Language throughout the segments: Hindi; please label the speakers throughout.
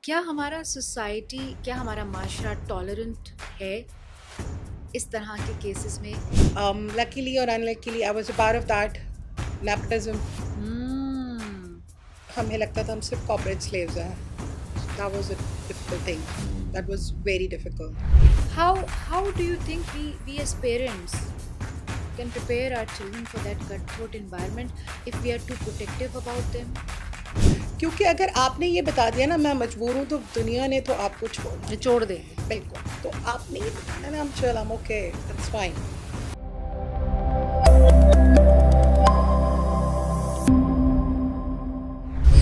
Speaker 1: क्या हमारा सोसाइटी, क्या हमारा माशरा टॉलरेंट है इस तरह के केसेस में?
Speaker 2: Luckily or unluckily, I was a part of that nepotism.
Speaker 1: Hmm.
Speaker 2: हमें लगता था हम सिर्फ corporate slaves हैं. That was a difficult thing. That was very difficult.
Speaker 1: How do you think we as parents can prepare our children for that cutthroat environment if we are too protective about them?
Speaker 2: क्योंकि अगर आपने ये बता दिया ना मैं मजबूर हूँ तो दुनिया ने तो आपको छोड़ना नहीं
Speaker 1: निचोड़
Speaker 2: है.
Speaker 1: देंगे.
Speaker 2: बिल्कुल. तो आपने ये बताना ना I'm chill, I'm okay, that's fine.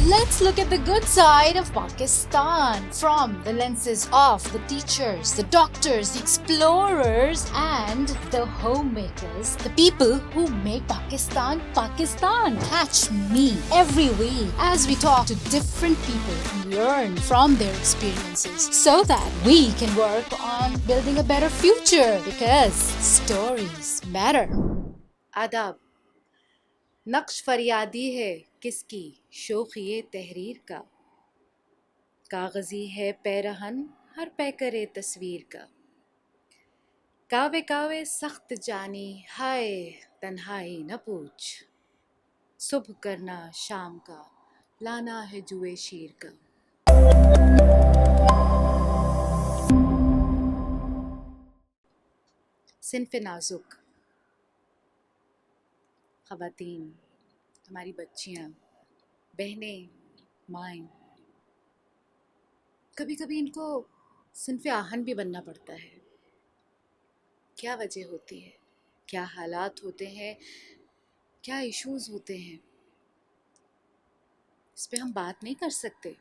Speaker 1: Let's look at the good side of Pakistan from the lenses of the teachers, the doctors, the explorers, and the homemakers, the people who make Pakistan Pakistan. Catch me every week as we talk to different people and learn from their experiences so that we can work on building a better future because stories matter. Adab. नक्श फरियादी है किसकी शोखिए तहरीर का, कागजी है पैरहन हर पैकरे तस्वीर का, कावे कावे सख्त जानी हाय तन्हाई न पूछ, सुबह करना शाम का लाना है जुए शीर का. सिनफ नाजुक ख़वातीन, हमारी बच्चियाँ, बहनें, माएँ, कभी कभी इनको सिनफ आहन भी बनना पड़ता है. क्या वजह होती है, क्या हालात होते हैं, क्या इश्यूज़ होते हैं, इस पे हम बात नहीं कर सकते,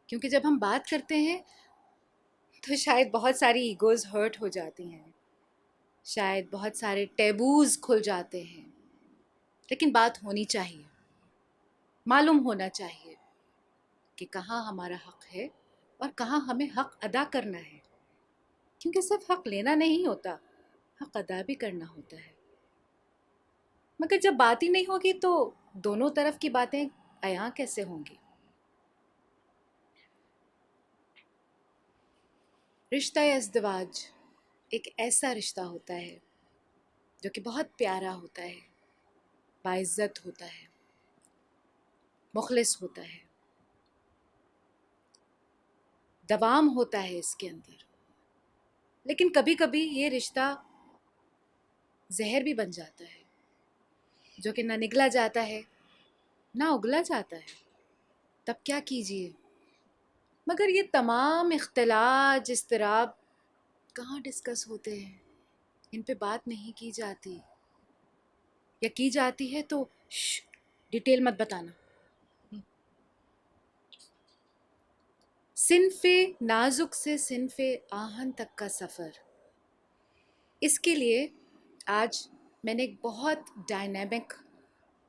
Speaker 1: क्योंकि जब हम बात करते हैं तो शायद बहुत सारी ईगोज़ हर्ट हो जाती हैं, शायद बहुत सारे टैबूज़ खुल जाते हैं. लेकिन बात होनी चाहिए, मालूम होना चाहिए कि कहाँ हमारा हक़ है और कहाँ हमें हक़ अदा करना है, क्योंकि सिर्फ हक़ लेना नहीं होता, हक़ अदा भी करना होता है. मगर जब बात ही नहीं होगी तो दोनों तरफ की बातें अयां कैसे होंगी. रिश्ता इज़्दिवाज एक ऐसा रिश्ता होता है जो कि बहुत प्यारा होता है, बाइज़्ज़त होता है, मुखलिस होता है, दवाम होता है इसके अंदर. लेकिन कभी कभी ये रिश्ता जहर भी बन जाता है, जो कि ना निगला जाता है ना उगला जाता है. तब क्या कीजिए. मगर ये तमाम इख्तिलाज इज़्तिराब कहाँ डिस्कस होते हैं, इन पे बात नहीं की जाती, या की जाती है तो डिटेल मत बताना. सिनफ़े नाजुक से सिनफ़े आहन तक का सफ़र, इसके लिए आज मैंने एक बहुत डायनेमिक,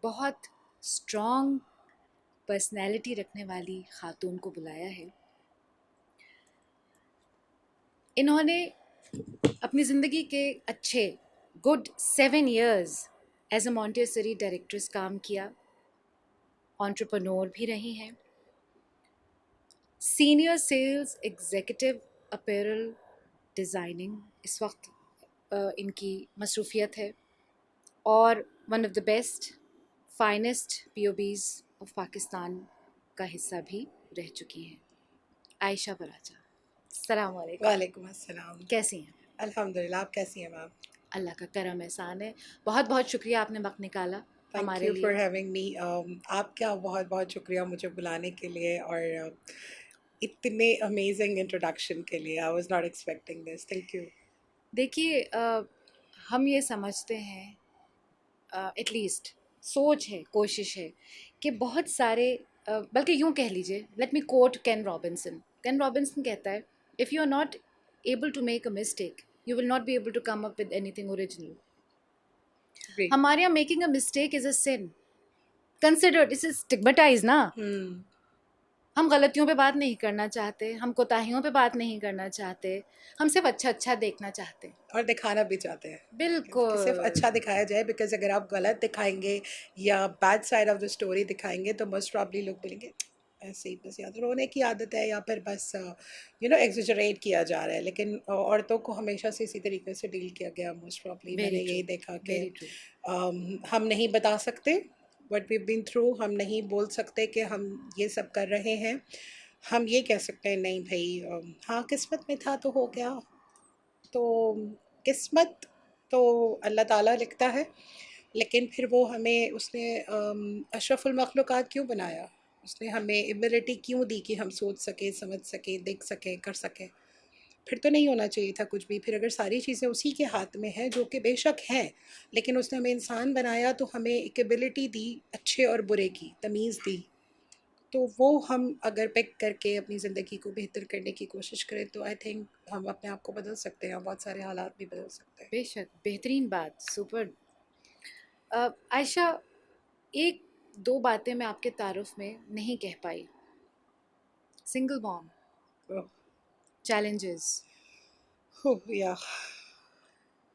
Speaker 1: बहुत स्ट्रॉन्ग पर्सनैलिटी रखने वाली ख़ातून को बुलाया है. इन्होंने अपनी ज़िंदगी के अच्छे good 7 years as a Montessori directress काम किया, एंटरप्रेन्योर भी रही हैं, senior sales executive apparel designing इस वक्त इनकी मसरूफ़ियत है, और one of the best finest POBs of Pakistan का हिस्सा भी रह चुकी हैं. आयशा बराजा, अस्सलाम वालेकुम.
Speaker 2: वालेकुम अस्सलाम.
Speaker 1: कैसी हैं?
Speaker 2: अल्हम्दुलिल्लाह. आप कैसी हैं मैम?
Speaker 1: अल्लाह का करम एहसान है. बहुत बहुत शुक्रिया आपने वक्त निकाला
Speaker 2: थैंक
Speaker 1: हमारे
Speaker 2: यू फॉर
Speaker 1: लिए.
Speaker 2: Having me. आपका बहुत बहुत शुक्रिया मुझे बुलाने के लिए और इतने अमेजिंग इंट्रोडक्शन के लिए. I was not expecting this. Thank you.
Speaker 1: देखिए, हम ये समझते हैं, एटलीस्ट सोच है, कोशिश है कि बहुत सारे, बल्कि यूँ कह लीजिए, let me quote Ken Robinson. Ken Robinson कहता है, if you are not able to make a mistake you will not be able to come up with anything original.
Speaker 2: जी.
Speaker 1: हमारे यहाँ making a mistake is a sin, considered, इस स्टिग्मेटाइज ना.
Speaker 2: हम्म.
Speaker 1: हम गलतियों पे बात नहीं करना चाहते, हम कोताहियों पे बात नहीं करना चाहते, हम सिर्फ अच्छा अच्छा देखना चाहते.
Speaker 2: और दिखाना भी चाहते हैं कि सिर्फ
Speaker 1: बिल्कुल.
Speaker 2: अच्छा दिखाया जाए. बिकॉज अगर आप गलत दिखाएंगे या bad side of the story दिखाएंगे तो मोस्ट प्रॉब्ली लोग बोलेंगे ऐसे ही बस या तो रोने की आदत है या फिर बस एग्जेजरेट किया जा रहा है, लेकिन औरतों को हमेशा से इसी तरीके से डील किया गया मोस्ट प्रॉब्ली। मैंने
Speaker 1: वेरी ट्रू,
Speaker 2: यही देखा कि
Speaker 1: वेरी ट्रू।
Speaker 2: हम नहीं बता सकते व्हाट वी बीन थ्रू, हम नहीं बोल सकते कि हम ये सब कर रहे हैं। हम ये कह सकते हैं नहीं भाई, हाँ किस्मत में था तो हो गया। तो किस्मत तो अल्लाह ताला लिखता है, लेकिन फिर वो हमें उसने अशरफुल मखलूक़ात क्यों बनाया? उसने हमें एबिलिटी क्यों दी कि हम सोच सकें, समझ सकें, देख सकें, कर सकें? फिर तो नहीं होना चाहिए था कुछ भी। फिर अगर सारी चीज़ें उसी के हाथ में हैं, जो कि बेशक हैं, लेकिन उसने हमें इंसान बनाया तो हमें एक एबिलिटी दी अच्छे और बुरे की, तमीज़ दी। तो वो हम अगर पिक करके अपनी ज़िंदगी को बेहतर करने की कोशिश करें तो आई थिंक हम अपने आप को बदल सकते हैं, बहुत सारे हालात भी बदल सकते हैं।
Speaker 1: बेशक, बेहतरीन बात, सुपर। आयशा, एक दो बातें मैं आपके तारुफ में नहीं कह पाई। सिंगल मॉम,
Speaker 2: ओह,
Speaker 1: challenges.
Speaker 2: या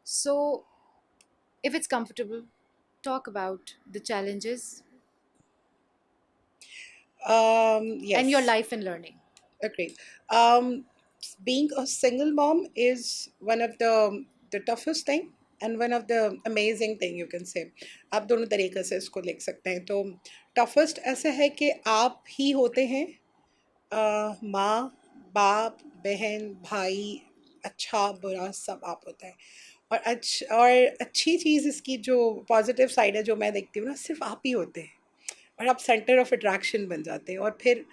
Speaker 1: So, if it's comfortable, talk about the challenges and your
Speaker 2: yes,
Speaker 1: life and learning.
Speaker 2: agreed. Being a single mom is one of the toughest thing and one of the amazing thing you can say. आप दोनों तरीके से इसको लिख सकते हैं। तो toughest ऐसे है कि आप ही होते हैं माँ, बाप, बहन, भाई, अच्छा बुरा सब आप होता है। और अच्छी चीज़ इसकी जो पॉजिटिव साइड है जो मैं देखती हूँ ना, सिर्फ आप ही होते हैं और आप सेंटर ऑफ अट्रैक्शन बन जाते हैं। और फिर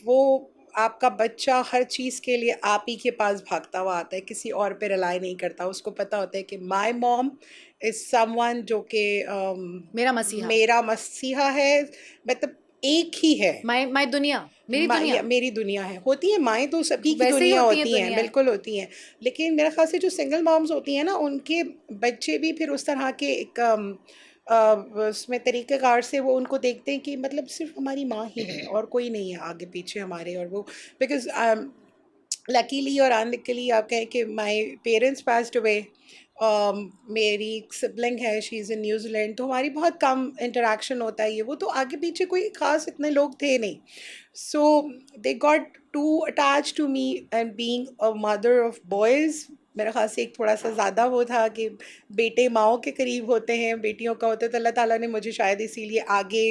Speaker 2: वो आपका बच्चा हर चीज़ के लिए आप ही के पास भागता हुआ आता है, किसी और पे रिलाई नहीं करता। उसको पता होता है कि माई मॉम इज़ समवन जो कि
Speaker 1: मेरा मसीहा,
Speaker 2: मेरा मसीहा है, मतलब एक ही है।
Speaker 1: माई दुनिया, मेरी दुनिया।
Speaker 2: मेरी दुनिया है। होती है माएँ तो सभी की
Speaker 1: वैसे ही
Speaker 2: दुनिया
Speaker 1: होती है
Speaker 2: होती हैं,
Speaker 1: दुनिया।
Speaker 2: बिल्कुल होती हैं। लेकिन मेरे ख़्याल से जो सिंगल मॉम्स होती हैं ना, उनके बच्चे भी फिर उस तरह के एक उसमें तरीक़ेकार से वो उनको देखते हैं कि मतलब सिर्फ़ हमारी माँ ही है और कोई नहीं है आगे पीछे हमारे। और वो बिकॉज़ लकीली और अनलकीली आप कहें कि माय पेरेंट्स पास्ड अवे। मेरी एक सिबलिंग है, शी इज़ इन न्यूज़ीलैंड, तो हमारी बहुत कम इंटरेक्शन होता है। ये वो तो आगे पीछे कोई ख़ास इतने लोग थे नहीं। So they got to attach to me and being a mother of boys, मेरे ख़्याल से एक थोड़ा-सा ज़्यादा वो था कि बेटे माँओं के करीब होते हैं, बेटियों का होता है। तो अल्लाह ताला ने मुझे शायद इसीलिए आगे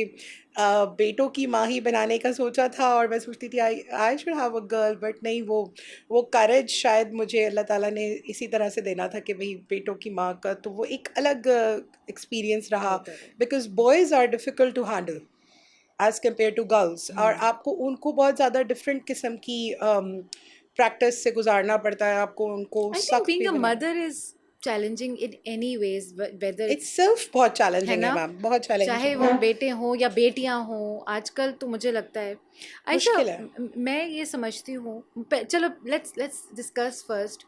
Speaker 2: बेटों की माँ ही बनाने का सोचा था। और मैं सोचती थी I I should have a girl, but नहीं, वो करेज शायद मुझे अल्लाह ताला ने इसी तरह से देना था कि भई बेटों की माँ का तो वो एक अलग एक्सपीरियंस रहा। Because boys are difficult to handle as compare to girls, और आपको उनको बहुत ज़्यादा डिफरेंट किस्म की प्रैक्टिस से गुजारना पड़ता है। आपको उनको
Speaker 1: I think
Speaker 2: सख्त
Speaker 1: being
Speaker 2: भी
Speaker 1: a
Speaker 2: banana,
Speaker 1: mother is challenging in any ways, whether
Speaker 2: itself बहुत
Speaker 1: है
Speaker 2: चैलेंजिंग है
Speaker 1: ना,
Speaker 2: मैम, बहुत
Speaker 1: चाहे
Speaker 2: चैलेंजिंग
Speaker 1: वो
Speaker 2: है।
Speaker 1: बेटे हों या बेटियां हों। आजकल तो मुझे लगता है आयशा,
Speaker 2: मुश्किल है।
Speaker 1: मैं ये समझती हूँ, चलो let's discuss first.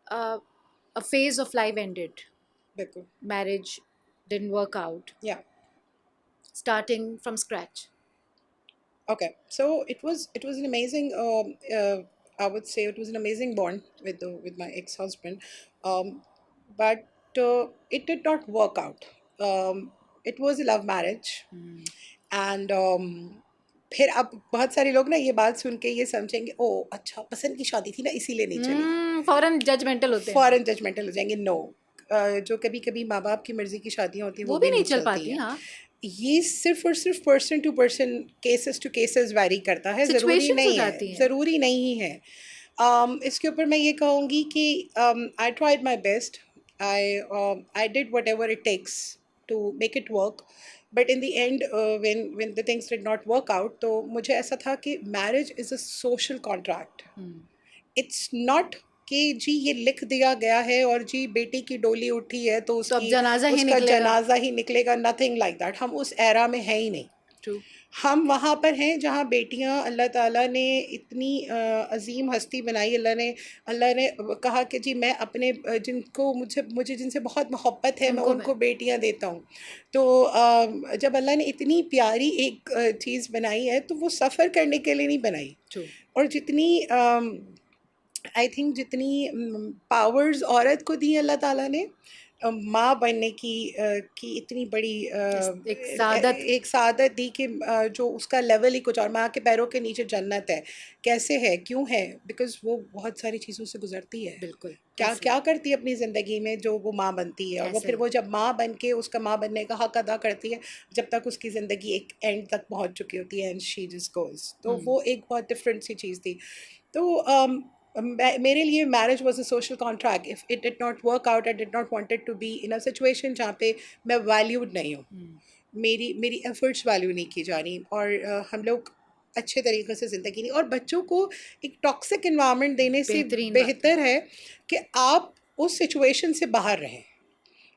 Speaker 1: a phase of life ended,
Speaker 2: बिल्कुल।
Speaker 1: marriage didn't work out,
Speaker 2: या
Speaker 1: starting from scratch.
Speaker 2: Okay, so it was an amazing. I would say it was an amazing bond with my ex-husband, but it did not work out. It was a love marriage, and फिर अब बहुत सारे लोग ना ये बात सुन के ये समझेंगे, ओ अच्छा पसंद की शादी थी ना इसीलिए नहीं चली।
Speaker 1: फौरन जजमेंटल होते हैं,
Speaker 2: फॉरेन जजमेंटल हो जाएंगे। नो, जो कभी कभी माँ बाप की मर्जी की शादियाँ होती हैं
Speaker 1: वो
Speaker 2: वो
Speaker 1: भी
Speaker 2: भी
Speaker 1: नहीं
Speaker 2: नहीं
Speaker 1: चल
Speaker 2: चलती
Speaker 1: पाती।
Speaker 2: हैं।
Speaker 1: हाँ,
Speaker 2: ये सिर्फ और सिर्फ person to person, cases to cases vary करता है, ज़रूरी
Speaker 1: सिचुएशंस हो
Speaker 2: नहीं है,
Speaker 1: जाती हैं।
Speaker 2: ज़रूरी नहीं है। इसके ऊपर मैं ये कहूँगी कि I tried my best, I did what ever it takes to make it work, but in the end when the things did not work out, तो मुझे ऐसा था कि marriage is a social contract. It's not कि जी ये लिख दिया गया है और जी बेटी की डोली उठी है तो
Speaker 1: तो अब
Speaker 2: उसकी
Speaker 1: जनाजा ही
Speaker 2: उसका
Speaker 1: निकलेगा।
Speaker 2: जनाजा ही निकलेगा, नथिंग लाइक दैट। हम उस एरा में हैं ही नहीं।
Speaker 1: ट्रू।
Speaker 2: हम वहाँ पर हैं जहाँ बेटियाँ, अल्लाह ताला ने इतनी अजीम हस्ती बनाई। अल्लाह ने कहा कि जी मैं अपने जिनको मुझे जिनसे बहुत मोहब्बत है मैं
Speaker 1: उनको मैं
Speaker 2: उनको बेटियाँ देता हूँ। तो जब अल्लाह ने इतनी प्यारी एक चीज़ बनाई है तो वो सफ़र करने के लिए नहीं बनाई।
Speaker 1: ट्रू।
Speaker 2: और जितनी आई थिंक जितनी पावर्स औरत को दी अल्लाह ताला ने, माँ बनने की इतनी बड़ी
Speaker 1: एक सादत।
Speaker 2: एक सादत दी कि जो उसका लेवल ही कुछ और, माँ के पैरों के नीचे जन्नत है। कैसे है, क्यों है? बिकॉज़ वो बहुत सारी चीज़ों से गुजरती है।
Speaker 1: बिल्कुल।
Speaker 2: क्या
Speaker 1: कैसे?
Speaker 2: क्या करती है अपनी ज़िंदगी में जो वो माँ बनती है, और वो
Speaker 1: कैसे?
Speaker 2: फिर वो जब माँ बन के उसका माँ बनने का हक अदा करती है, जब तक उसकी ज़िंदगी एक एंड तक पहुँच चुकी होती है, एंड शी जस्ट गोज़। तो वो एक बहुत डिफरेंट सी चीज़ थी। तो मेरे लिए marriage was a social contract. If it did not work out, I did not wanted to be in a situation जहाँ पे मैं वैल्यूड नहीं हूँ, मेरी मेरी एफर्ट्स वैल्यू नहीं की जा रही, और हम लोग अच्छे तरीके से ज़िंदगी नहीं, और बच्चों को एक टॉक्सिक इन्वायरमेंट देने से
Speaker 1: बेहतरीन बात है।
Speaker 2: बेहतर है कि आप उस सिचुएशन से बाहर रहें,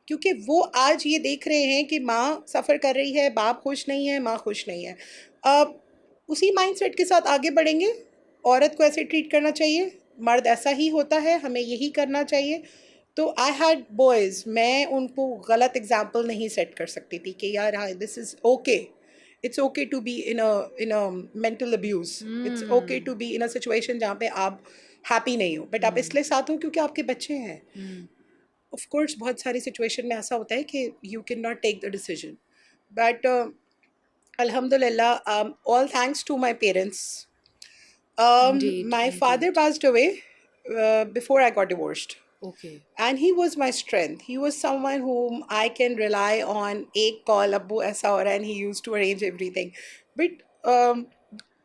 Speaker 2: क्योंकि वो आज ये देख रहे हैं कि माँ सफ़र कर रही है, बाप खुश नहीं है, माँ खुश नहीं है। अब उसी माइंडसेट के साथ आगे बढ़ेंगे। औरत को ऐसे ट्रीट करना चाहिए, मर्द ऐसा ही होता है, हमें यही करना चाहिए। तो आई हैड बॉयज़, मैं उनको गलत एग्जाम्पल नहीं सेट कर सकती थी कि यार हाँ, this is okay, it's okay to be in a mental abuse, it's okay to be in a situation जहाँ पे आप हैप्पी नहीं हो, बट आप इसलिए साथ हो क्योंकि आपके बच्चे हैं। ऑफ कोर्स बहुत सारी सिचुएशन में ऐसा होता है कि you can not take the decision, but alhamdulillah, all thanks to my parents.
Speaker 1: Indeed,
Speaker 2: My father
Speaker 1: indeed.
Speaker 2: passed away before I got divorced,
Speaker 1: Okay.
Speaker 2: and he was my strength. He was someone whom I can rely on. एक call अब्बू ऐसा हो रहा है, and he used to arrange everything. But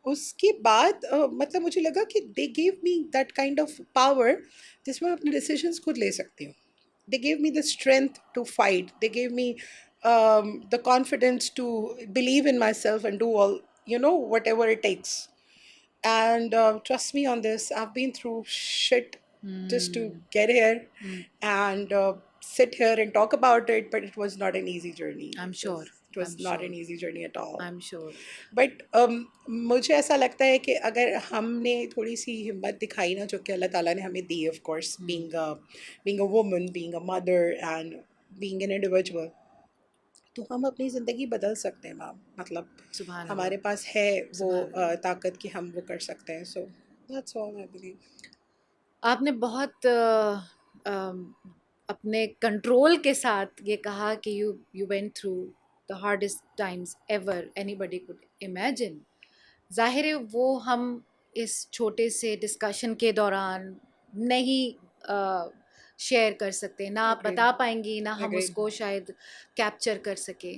Speaker 2: उसके बाद मतलब मुझे लगा कि they gave me that kind of power जिसमें मैं अपने decisions खुद ले सकती हूँ. They gave me the strength to fight. They gave me the confidence to believe in myself and do all, whatever it takes. And trust me on this, I've been through shit just to get here and sit here and talk about it, but it was not an easy journey.
Speaker 1: I'm sure.
Speaker 2: It was
Speaker 1: I'm
Speaker 2: not
Speaker 1: sure.
Speaker 2: an easy journey at all.
Speaker 1: I'm sure.
Speaker 2: But मुझे ऐसा लगता है कि अगर हमने थोड़ी सी हिम्मत दिखाई ना, जो कि अल्लाह ताला ने हमें दी, of course, being a woman, being a mother and being an individual, तो हम अपनी ज़िंदगी बदल सकते हैं मैम। मतलब
Speaker 1: सुभान
Speaker 2: हमारे
Speaker 1: अल्लाह।
Speaker 2: पास है वो
Speaker 1: सुभान अल्लाह।
Speaker 2: ताकत कि हम वो कर सकते हैं। So that's all I believe.
Speaker 1: आपने बहुत अपने कंट्रोल के साथ ये कहा कि you went through the hardest times ever anybody could imagine. ज़ाहिर है वो हम इस छोटे से डिस्कशन के दौरान नहीं शेयर कर सकते, ना आप
Speaker 2: एग्रीड,
Speaker 1: बता पाएंगी, ना हम
Speaker 2: एग्रीड।
Speaker 1: उसको शायद कैप्चर कर सके।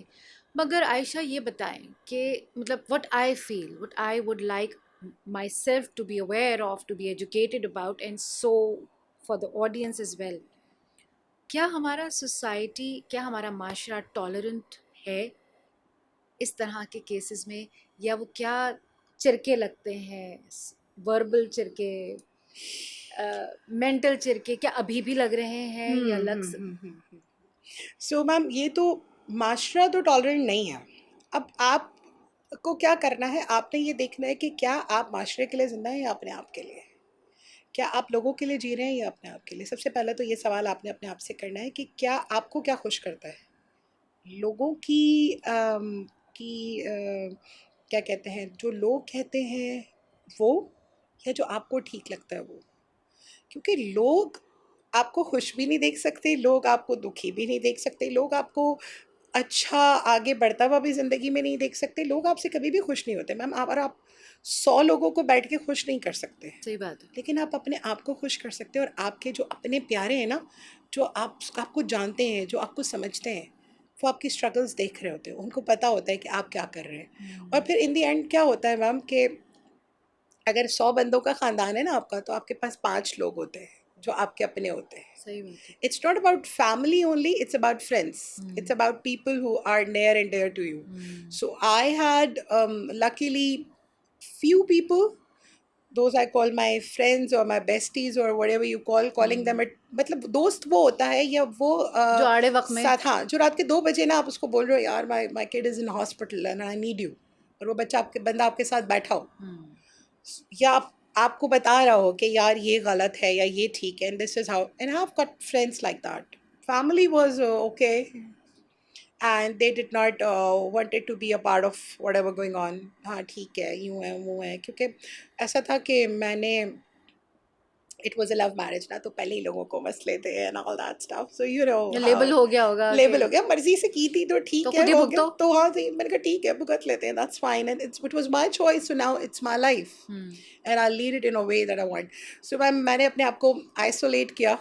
Speaker 1: मगर आयशा ये बताएं कि मतलब what I would like myself to be aware of, to be educated about, and so for the audience as well. क्या हमारा सोसाइटी, क्या हमारा माशरा टॉलरेंट है इस तरह के केसेस में, या वो क्या चिरके लगते हैं, वर्बल चिरके, मेंटल चिरके क्या अभी भी लग रहे हैं या लग
Speaker 2: सो मैम, ये तो माशरा तो टॉलरेंट नहीं है। अब आपको क्या करना है, आपने ये देखना है कि क्या आप माशरे के लिए ज़िंदा हैं या अपने आप के लिए। क्या आप लोगों के लिए जी रहे हैं या अपने आप के लिए? सबसे पहले तो ये सवाल आपने अपने आप से करना है कि क्या आपको क्या खुश करता है? लोगों की क्या कहते हैं, जो लोग कहते हैं वो, या जो आपको ठीक लगता है वो? क्योंकि लोग आपको खुश भी नहीं देख सकते, लोग आपको दुखी भी नहीं देख सकते, लोग आपको अच्छा आगे बढ़ता हुआ भी ज़िंदगी में नहीं देख सकते, लोग आपसे कभी भी खुश नहीं होते मैम। और आप 100 लोगों को बैठ के खुश नहीं कर सकते,
Speaker 1: सही बात है।
Speaker 2: लेकिन आप अपने आप को खुश कर सकते हैं। और आपके जो अपने प्यारे हैं ना, जो आपको जानते हैं, जो आपको समझते हैं, वो आपकी स्ट्रगल्स देख रहे होते हैं, उनको पता होता है कि आप क्या कर रहे हैं। और फिर इन दी एंड क्या होता है मैम कि अगर 100 बंदों का ख़ानदान है ना आपका, तो आपके पास 5 लोग होते हैं जो आपके अपने होते हैं।
Speaker 1: सही बात है।
Speaker 2: It's not about family only, it's about friends. It's about people who are near and dear to you. So I had luckily few people, those I call my friends or my besties or whatever you calling them it, मतलब दोस्त वो होता है, या वो
Speaker 1: जो आड़े वक्त में
Speaker 2: साथ, हाँ, जो रात के 2 बजे ना आप उसको बोल रहे हो यार my kid is in hospital and I need you, और वो बंदा आपके साथ बैठा हो, या आपको बता रहा हो कि यार ये गलत है या ये ठीक है, and this is how, and I have got friends like that. Family was okay, and they did not wanted to be a part of whatever going on. हाँ ठीक है, यूँ है वो है, क्योंकि ऐसा था कि मैंने it was a love marriage ना, तो पहले ही लोगों को मसले थे and all that stuff, so you know
Speaker 1: label
Speaker 2: how
Speaker 1: हो गया होगा
Speaker 2: लेवल हो
Speaker 1: कि
Speaker 2: गया, मर्जी से की थी तो
Speaker 1: तो
Speaker 2: ठीक है,
Speaker 1: खुद ही
Speaker 2: हो गया,
Speaker 1: भुगतो।
Speaker 2: तो हाँ सही, मैंने कहा ठीक है भुगत लेते हैं, that's fine, and it was my choice, so now it's my life and I'll lead it in a way that I want. So मैंने अपने आप को isolate किया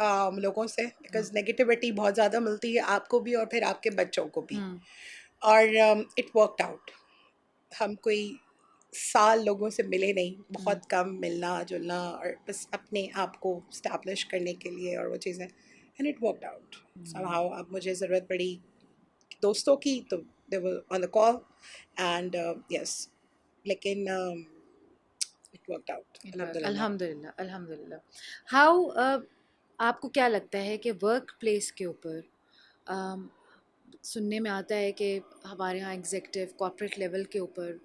Speaker 2: लोगों से, बिकॉज नेगेटिविटी बहुत ज़्यादा मिलती है आपको भी और फिर आपके बच्चों को भी, और इट वर्कड आउट। हम कोई साल लोगों से मिले नहीं, बहुत कम मिलना जुलना, और बस अपने आप को स्टैब्लिश करने के लिए और वो चीज़ें, and it worked out somehow. अब मुझे ज़रूरत पड़ी दोस्तों की तो they were on the call and yes, लेकिन इट वर्कड आउट अल्हम्दुलिल्लाह।
Speaker 1: अल्हम्दुलिल्लाह, अल्हम्दुलिल्लाह। हाउ आपको क्या लगता है कि वर्क प्लेस के ऊपर अम, सुनने में आता है कि हमारे यहाँ एग्जीक्यूटिव कॉर्पोरेट लेवल के ऊपर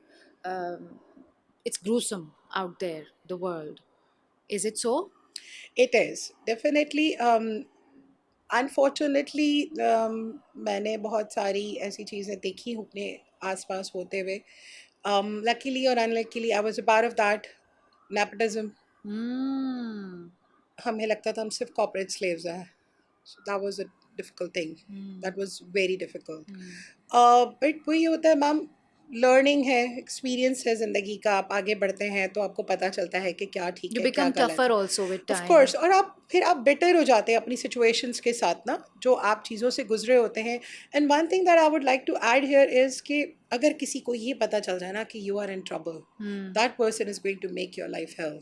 Speaker 1: it's gruesome out there the world, is it so?
Speaker 2: It is definitely. Unfortunately मैंने बहुत सारी ऐसी चीज़ें देखी हूँ अपने आसपास होते हुए। लकीली और unluckily I was a part of that nepotism. हमें लगता था हम सिर्फ कॉर्पोरेट स्लेव्स हैं, so that was a difficult thing, that was very difficult. But वही होता है मैम, लर्निंग है, एक्सपीरियंस है ज़िंदगी का, आप आगे बढ़ते हैं तो आपको पता चलता है कि क्या ठीक
Speaker 1: यू
Speaker 2: है क्या
Speaker 1: बिकम
Speaker 2: गलत
Speaker 1: टफर
Speaker 2: है।
Speaker 1: Also with
Speaker 2: of
Speaker 1: time.
Speaker 2: Course, और आप फिर आप बेटर हो जाते हैं अपनी सिचुएशंस के साथ ना, जो आप चीज़ों से गुजरे होते हैं। And one thing that I would like to add here is कि अगर किसी को ये पता चल जाए ना कि you are in trouble, that person is going to make your life hell.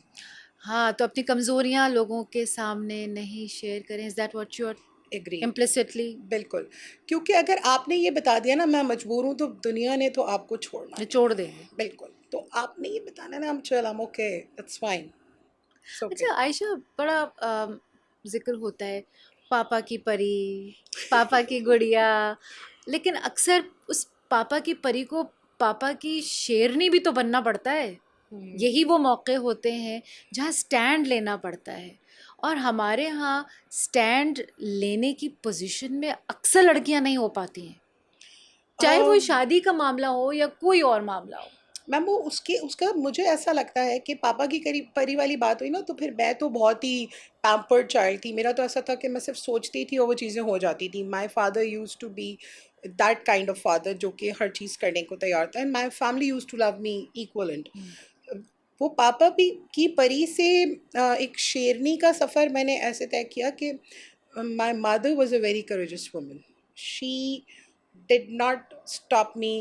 Speaker 1: हाँ, तो अपनी कमज़ोरियाँ लोगों के सामने नहीं शेयर करें, is that what you are
Speaker 2: agree,
Speaker 1: implicitly?
Speaker 2: बिल्कुल, क्योंकि अगर आपने ये बता दिया ना मैं मजबूर हूँ, तो दुनिया ने तो आपको छोड़ना है,
Speaker 1: निचोड़ देंगे।
Speaker 2: बिल्कुल। तो आपने ये बताना ना, I'm okay, it's fine, it's okay.
Speaker 1: अच्छा आयशा, बड़ा जिक्र होता है पापा की परी, पापा की गुड़िया, लेकिन अक्सर उस पापा की परी को पापा की शेरनी भी तो बनना पड़ता है। यही वो मौके होते हैं जहाँ स्टैंड लेना पड़ता है, और हमारे यहाँ स्टैंड लेने की पोजीशन में अक्सर लड़कियाँ नहीं हो पाती हैं, चाहे वो शादी का मामला हो या कोई और मामला हो।
Speaker 2: मैम वो उसका मुझे ऐसा लगता है कि पापा की परी वाली बात हुई ना, तो फिर मैं तो बहुत ही पैम्पर्ड चाइल्ड थी। मेरा तो ऐसा था कि मैं सिर्फ सोचती थी और वो चीज़ें हो जाती थी। My father use to be that kind of father जो कि हर चीज़ करने को तैयार था, and my family use to love me equivalent. वो पापा भी की परी से एक शेरनी का सफ़र मैंने ऐसे तय किया कि my mother was a very courageous woman. She did not stop me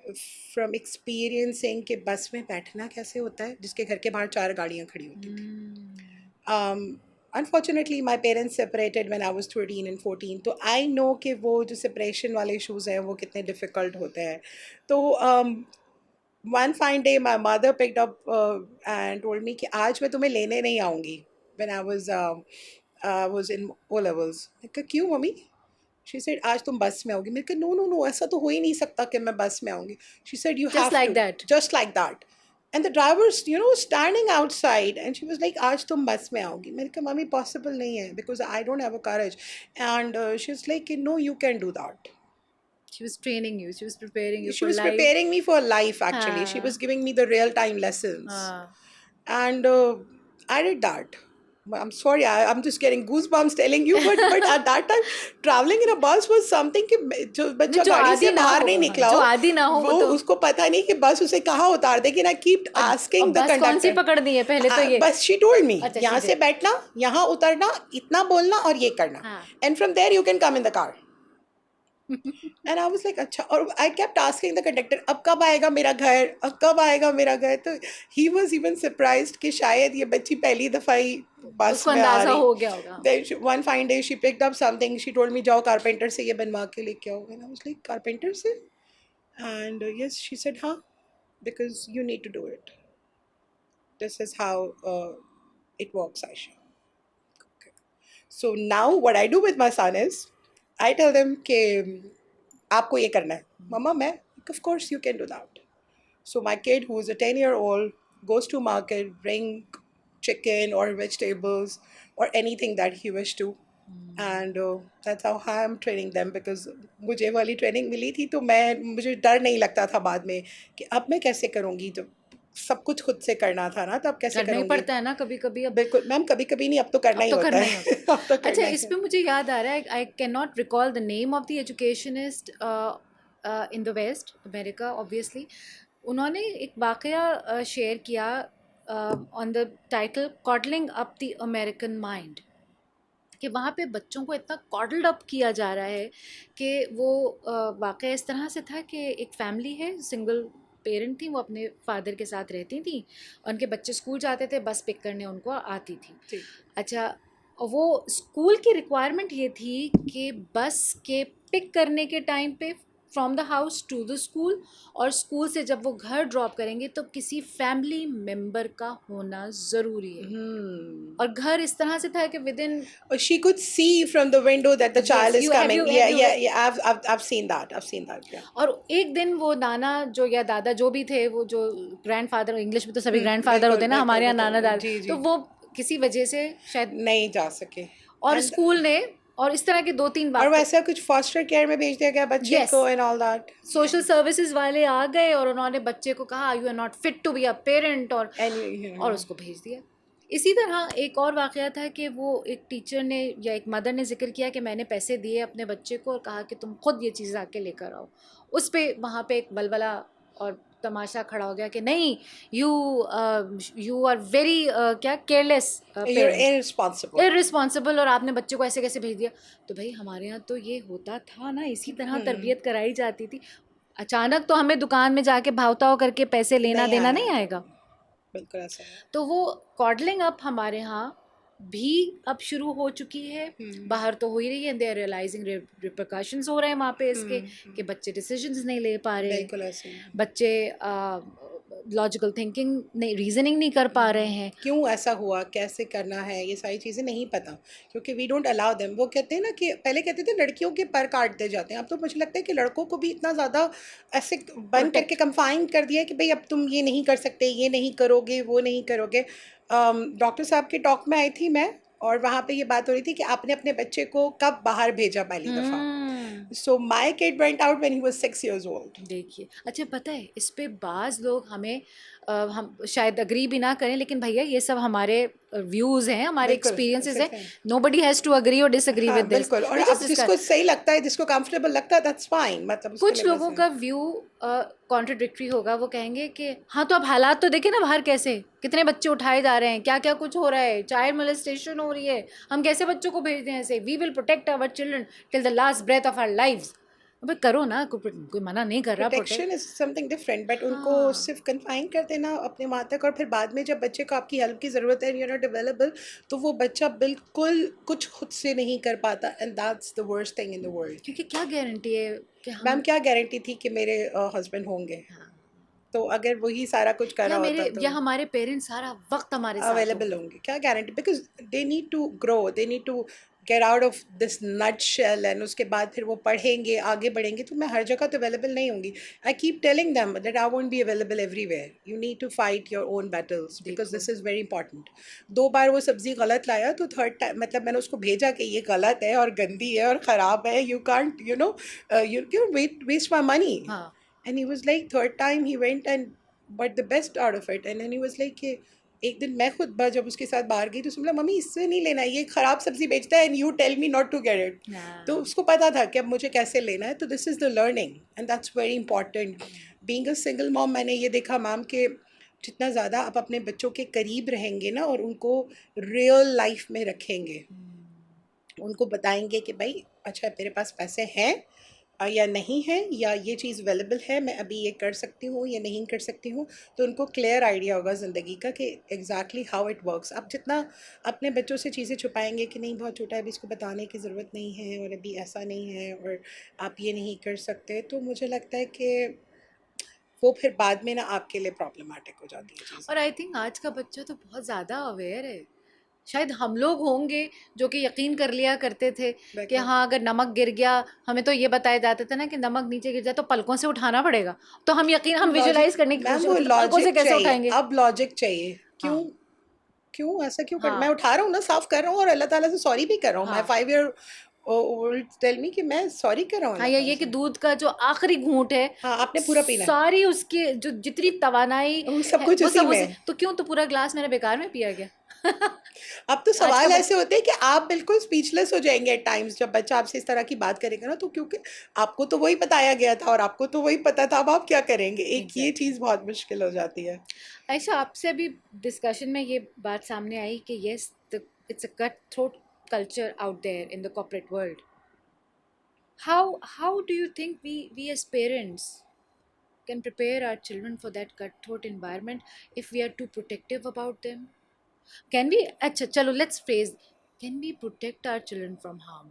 Speaker 2: from experiencing कि बस में बैठना कैसे होता है जिसके घर के बाहर 4 गाड़ियाँ खड़ी होती थी। Unfortunately my parents separated when I was 13 and 14, तो आई नो कि वो जो सेपरेशन वाले इशूज़ हैं वो कितने डिफ़िकल्ट होते हैं। तो one fine day my mother picked up and told me कि आज मैं तुम्हें लेने नहीं आऊँगी। When I was in O levels. मैंने कहा क्यों मम्मी? शी सेड आज तुम बस में आओगी। मैंने कहा नो नो नो, ऐसा तो हो ही नहीं सकता कि मैं बस में आऊँगी। She said you
Speaker 1: Just
Speaker 2: have
Speaker 1: like
Speaker 2: to,
Speaker 1: that.
Speaker 2: just like that. And the driver's standing outside and she was like आज तुम बस में आओगी। मैंने कहा मम्मी पॉसिबल नहीं है because I don't have a courage. And she was like no, you can do that.
Speaker 1: She was training you, she was preparing you
Speaker 2: She
Speaker 1: for
Speaker 2: was
Speaker 1: life.
Speaker 2: preparing me for life actually. She
Speaker 1: हाँ,
Speaker 2: was giving me the real time lessons.
Speaker 1: हाँ.
Speaker 2: And I did that. I'm sorry, I'm just getting goosebumps telling you, but at that time, traveling in a bus was something कि जो बच्चा
Speaker 1: जो
Speaker 2: गाड़ी
Speaker 1: आदी
Speaker 2: से
Speaker 1: ना
Speaker 2: बाहर
Speaker 1: हो,
Speaker 2: नहीं
Speaker 1: हाँ,
Speaker 2: निकला
Speaker 1: जो
Speaker 2: हो,
Speaker 1: आदी ना हो,
Speaker 2: वो
Speaker 1: वो तो
Speaker 2: उसको पता नहीं कि बस उसे कहाँ उतार देगी, and I keep asking the
Speaker 1: बस कौन सी
Speaker 2: conductor.
Speaker 1: पकड़नी है पहले तो ये।
Speaker 2: बस she told me
Speaker 1: अच्छा,
Speaker 2: यहाँ
Speaker 1: she
Speaker 2: से
Speaker 1: did.
Speaker 2: बैठना, यहाँ उतरना, इतना बोलना और ये करना,
Speaker 1: हाँ.
Speaker 2: and from there you can come in the car. And I was like अच्छा, और I kept asking the conductor अब कब आएगा मेरा घर, अब कब आएगा मेरा घर। तो he was even surprised कि शायद ये बच्ची पहली दफ़ा ही बस
Speaker 1: उसको
Speaker 2: में आ
Speaker 1: अंदाजा
Speaker 2: रही।
Speaker 1: हो गया होगा।
Speaker 2: Then one fine day she picked up something. She told me जाओ कारपेंटर से ये बनवा के लेके आओ। And I was like carpenter से? And yes, she said हाँ, because you need to do it. This is how it works, Aisha. Okay. So now what I do with my son is I tell them कि आपको ये करना है। मम्मा मैं of course you can do that. So my kid who is a 10-year-old goes to market, bring chicken or vegetables or anything that he wish to. And that's how I'm training them because मुझे वाली ट्रेनिंग मिली थी तो मुझे डर नहीं लगता था बाद में कि अब मैं कैसे करूँगी। तो सब कुछ खुद से करना था ना, तो अब कैसे
Speaker 1: करना ही
Speaker 2: करूँगी?
Speaker 1: पड़ता है ना कभी कभी। अब
Speaker 2: बिल्कुल मैम, कभी-कभी नहीं, अब तो करना
Speaker 1: अब
Speaker 2: ही
Speaker 1: तो
Speaker 2: होता
Speaker 1: करना ही
Speaker 2: है।
Speaker 1: होता है।
Speaker 2: अब तो
Speaker 1: अच्छा,
Speaker 2: करना ही
Speaker 1: इस
Speaker 2: है।
Speaker 1: पे मुझे याद आ रहा है, I can not recall the name of the educationist in the west America obviously. उन्होंने एक वाकया शेयर किया on the title coddling up the American mind, कि वहाँ पे बच्चों को इतना कॉडल्ड अप किया जा रहा है कि वो वाकया इस तरह से था कि एक फैमिली है, सिंगल पेरेंट थी, वो अपने फादर के साथ रहती थी, उनके बच्चे स्कूल जाते थे, बस पिक करने उनको आती थी।
Speaker 2: जी।
Speaker 1: अच्छा, वो स्कूल की रिक्वायरमेंट ये थी कि बस के पिक करने के टाइम पे from the house to the school, और स्कूल से जब वो घर ड्रॉप करेंगे तो किसी फैमिली मेम्बर का होना ज़रूरी है। और घर इस तरह से था कि with in,
Speaker 2: She could see from the window that the
Speaker 1: yes,
Speaker 2: child is
Speaker 1: you have
Speaker 2: coming.
Speaker 1: you
Speaker 2: Yeah,
Speaker 1: have you
Speaker 2: yeah, yeah. I've seen that. I've seen that. Yeah.
Speaker 1: और एक दिन वो नाना जो या दादा जो भी थे, वो जो ग्रैंडफादर, इंग्लिश में तो सभी ग्रैंडफादर
Speaker 2: बिल्कुल,
Speaker 1: होते हैं ना,
Speaker 2: बिल्कुल,
Speaker 1: हमारे यहाँ नाना
Speaker 2: बिल्कुल।
Speaker 1: दादा,
Speaker 2: जी,
Speaker 1: तो
Speaker 2: जी।
Speaker 1: वो किसी वजह से शायद,
Speaker 2: नहीं जा सके।
Speaker 1: और
Speaker 2: And
Speaker 1: स्कूल ने, और इस तरह के 2-3
Speaker 2: और
Speaker 1: बातें,
Speaker 2: वैसा कुछ फॉस्टर केयर में भेज दिया गया बच्चे
Speaker 1: Yes.
Speaker 2: को and all that.
Speaker 1: Social services वाले आ गए और उन्होंने बच्चे को कहा you are not fit to be a parent, और उसको भेज दिया। इसी तरह एक और वाक़या था कि वो एक टीचर ने या एक मदर ने जिक्र किया कि मैंने पैसे दिए अपने बच्चे को और कहा कि तुम खुद ये चीज़ आके लेकर आओ। उस पे वहाँ पे एक बलबला और तमाशा खड़ा हो गया कि नहीं, यू आर वेरी क्या केयरलेस पेरेंट्स, इररिस्पॉन्सिबल, और आपने बच्चे को ऐसे कैसे भेज दिया। तो भाई हमारे यहाँ तो ये होता था ना, इसी तरह तरबियत कराई जाती थी। अचानक तो हमें दुकान में जाके भावताव करके पैसे लेना देना नहीं आएगा।
Speaker 2: बिल्कुल ऐसा है।
Speaker 1: तो वो कॉडलिंग अप हमारे यहाँ भी अब शुरू हो चुकी है, बाहर तो हो ही रही है। दे आर रियलाइजिंग रिपरकशंस हो रहे हैं वहाँ पे इसके, कि बच्चे डिसीजंस नहीं ले पा रहे,
Speaker 2: बिल्कुल ऐसे है।
Speaker 1: बच्चे लॉजिकल थिंकिंग नहीं, रीजनिंग नहीं कर पा रहे हैं।
Speaker 2: क्यों ऐसा हुआ, कैसे करना है, ये सारी चीज़ें नहीं पता, क्योंकि वी डोंट अलाउ देम। वो कहते हैं ना कि पहले कहते थे लड़कियों के पर काटते जाते हैं, अब तो मुझे लगता है कि लड़कों को भी इतना ज़्यादा ऐसे बंद करके कंफाइन कर दिया है कि भाई अब तुम ये नहीं कर सकते, ये नहीं करोगे, वो नहीं करोगे। डॉक्टर साहब के टॉक में आई थी मैं, और वहाँ पे ये बात हो रही थी कि आपने अपने बच्चे को कब बाहर भेजा पहली दफ़ा। So my kid went out when he was 6 years old।
Speaker 1: देखिए, अच्छा पता है, इस पे बाज़ लोग हमें हम शायद अग्री भी ना करें, लेकिन भैया ये सब हमारे व्यूज़ हैं, हमारे
Speaker 2: बिल्कुल,
Speaker 1: एक्सपीरियंसेस
Speaker 2: सच
Speaker 1: हैं।
Speaker 2: है।
Speaker 1: नोबडी हैज़ टू अग्री और डिसएग्री
Speaker 2: हाँ,
Speaker 1: विद दिस।
Speaker 2: बिल्कुल। और अब जिसको सही लगता है, जिसको कंफर्टेबल लगता है, दैट्स फाइन। मतलब उसके
Speaker 1: कुछ
Speaker 2: लिए
Speaker 1: लोगों
Speaker 2: बस
Speaker 1: का व्यू कॉन्ट्रडिक्टरी होगा, वो कहेंगे कि हाँ तो अब हालात तो देखे ना बाहर कैसे, कितने बच्चे उठाए जा रहे हैं, क्या क्या कुछ हो रहा है, चाइल्ड मोलेस्टेशन हो रही है, हम कैसे बच्चों को भेज दें ऐसे, we will protect our children till the last breath of our lives. अबे करो ना, कोई मना नहीं कर रहा,
Speaker 2: protection is something different, but उनको
Speaker 1: हाँ।
Speaker 2: सिर्फ कन्फाइन कर देना अपने वहाँ तक, और फिर बाद में जब बच्चे को आपकी हेल्प की ज़रूरत है, यू नॉट अवेलेबल, तो वो बच्चा बिल्कुल कुछ खुद से नहीं कर पाता, and that's the worst thing in the world.
Speaker 1: क्योंकि क्या गारंटी है कि हम,
Speaker 2: मैम क्या गारंटी थी कि मेरे हस्बैंड होंगे?
Speaker 1: हाँ,
Speaker 2: तो अगर वही सारा कुछ कर
Speaker 1: या
Speaker 2: रहा
Speaker 1: मेरे
Speaker 2: होता
Speaker 1: या
Speaker 2: तो
Speaker 1: हमारे पेरेंट्स सारा वक्त हमारे साथ
Speaker 2: अवेलेबल
Speaker 1: होंगे।
Speaker 2: होंगे, क्या guarantee? Because they need to grow, they need to get out of this nut shell, and उसके बाद फिर वो पढ़ेंगे, आगे बढ़ेंगे, तो मैं हर जगह तो अवेलेबल नहीं होंगी। I keep telling them that I won't be available everywhere, you need to fight your own battles, because this is very important. 2 बार वो सब्ज़ी गलत लाया, तो थर्ड टाइम मतलब मैंने उसको भेजा कि ये गलत है और गंदी है और ख़राब है, you can't you waste my money.
Speaker 1: हाँ,
Speaker 2: And he was like, third time he went and but the best out of it, and then he was like कि एक दिन मैं खुद जब उसके साथ बाहर गई तो उसने बोला मम्मी इससे नहीं लेना, ये ख़राब सब्ज़ी बेचता है, and you tell me not to get it. तो उसको पता था कि अब मुझे कैसे लेना है। तो this is the learning, and that's very important. Being a single mom, मैंने ये देखा मैम कि जितना ज़्यादा आप अपने बच्चों के करीब रहेंगे ना, और उनको रियल लाइफ में रखेंगे, उनको बताएंगे कि भाई अच्छा तेरे पास पैसे हैं या नहीं है, या ये चीज़ अवेलेबल है, मैं अभी ये कर सकती हूँ या नहीं कर सकती हूँ, तो उनको क्लियर आइडिया होगा ज़िंदगी का कि एग्जैक्टली हाउ इट वर्क्स। आप जितना अपने बच्चों से चीज़ें छुपाएंगे कि नहीं बहुत छोटा है, अभी इसको बताने की ज़रूरत नहीं है, और अभी ऐसा नहीं है, और आप ये नहीं कर सकते, तो मुझे लगता है कि वो फिर बाद में ना आपके लिए प्रॉब्लमेटिक हो जाती है चीज़।
Speaker 1: और आई थिंक आज का बच्चा तो बहुत ज़्यादा अवेयर है। शायद हम लोग होंगे जो कि यकीन कर लिया करते थे कि हाँ अगर नमक गिर गया, हमें तो ये बताया जाता था ना कि नमक नीचे गिर जाए तो पलकों से उठाना पड़ेगा, तो हम यकीन, हम विजुलाइज करने की कोशिश करते पलकों से कैसे उठाएंगे।
Speaker 2: अब लॉजिक चाहिए। क्यों
Speaker 1: हाँ,
Speaker 2: क्यों ऐसा क्यों कर?
Speaker 1: हाँ,
Speaker 2: मैं उठा रहा हूँ ना, साफ कर रहा हूँ, और अल्लाह ताला से सॉरी भी कर रहा हूँ। माय
Speaker 1: हाँ,
Speaker 2: 5 year टेल मी कि मैं सॉरी कर रहा हूँ
Speaker 1: हाँ,
Speaker 2: अल्लाह
Speaker 1: या
Speaker 2: ताला
Speaker 1: ये कि
Speaker 2: से।
Speaker 1: दूध का जो आखिरी घूंट है,
Speaker 2: हाँ, आपने पूरा पीना है।
Speaker 1: सारी उसकी जो जितनी तवानाई
Speaker 2: वो सब
Speaker 1: है
Speaker 2: कुछ
Speaker 1: वो
Speaker 2: उसी
Speaker 1: सब
Speaker 2: में
Speaker 1: उसे,
Speaker 2: है।
Speaker 1: तो क्यों, तो पूरा ग्लास मेरा बेकार में पिया गया।
Speaker 2: अब तो
Speaker 1: आज का
Speaker 2: सवाल ऐसे होते हैं कि आप बिल्कुल स्पीचलेस हो जाएंगे एट टाइम्स जब बच्चा आपसे इस तरह की बात करेगा ना, तो क्योंकि आपको तो वही बताया गया था और आपको तो वही पता था, अब आप क्या करेंगे, एक ये
Speaker 1: एग्जैक्टली।
Speaker 2: चीज़ बहुत मुश्किल हो जाती है।
Speaker 1: ऐसा आपसे अभी डिस्कशन में ये बात सामने आई कि yes, it's a cut throat culture out there in the corporate world. How do you think we as parents can prepare our children for that cutthroat environment if we are too protective about them? Can we, अच्छा चलो, let's phrase, can we protect our children from harm?